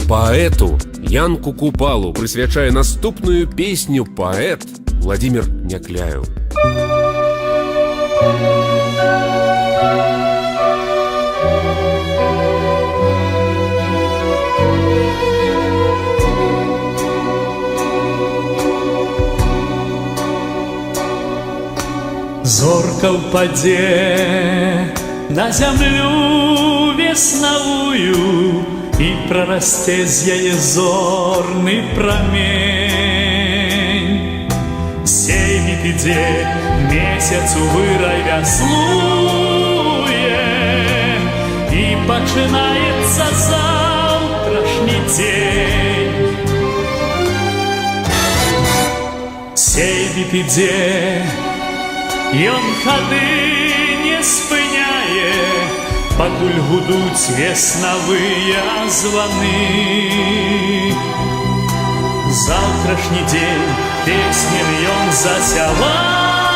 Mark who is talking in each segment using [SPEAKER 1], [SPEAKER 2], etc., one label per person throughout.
[SPEAKER 1] Паэту Янку Купалу прысвячае наступную песню паэт Владимир Някляеў.
[SPEAKER 2] Зорка упаде на зямлю веснавую, і прарасце з яе зорны прамень. Сеймік ідзе, месяцу вырай вяслуе, і пачынаецца заўтрашні дзень. Сеймік ідзе, ён хады не спыняе, пакуль гудуць веснавыя званы. Заўтрашні дзень песням ён засявае,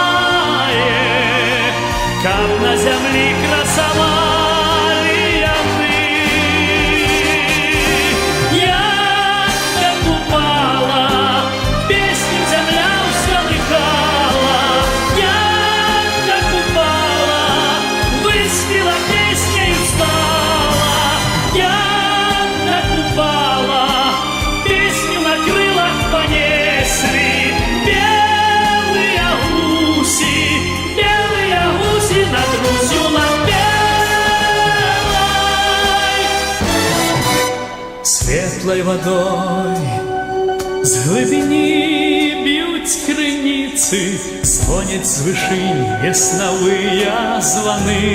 [SPEAKER 2] каб на зямлі красавалі яны. Янка Купала песню зямля ўскалыхала, Янка Купала выспела песней устала, Янка Купала песню на крылах понесли белые гуси над Русью над белой. Светлой водой з глыбіні б'ють крыніцы, звоняць з вышынь веснавыя званы.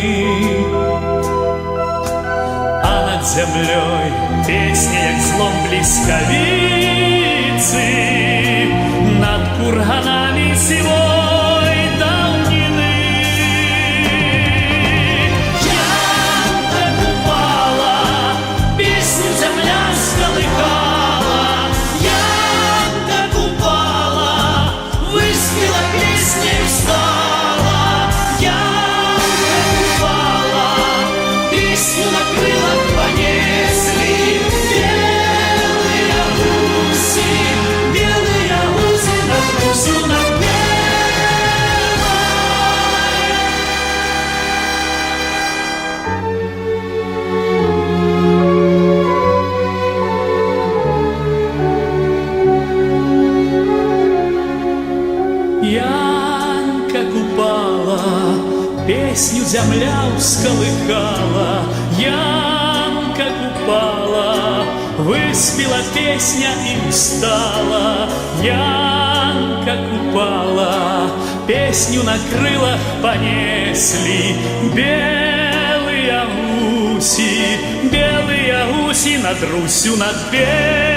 [SPEAKER 2] А над зямлёй песня, як злом бліскавіцы, над курганамі сівой даўніны. Янка Купала песню зямля скалыхала, Янка Купала выспела песней устала, Янка Купала песню на крылах понесли белые гуси над Русью над белой. Янка Купала песню зямля ўскалыхала, Янка Купала выспела песня і устала, Янка Купала песню на крылах понесли белые гуси над Русью над белой.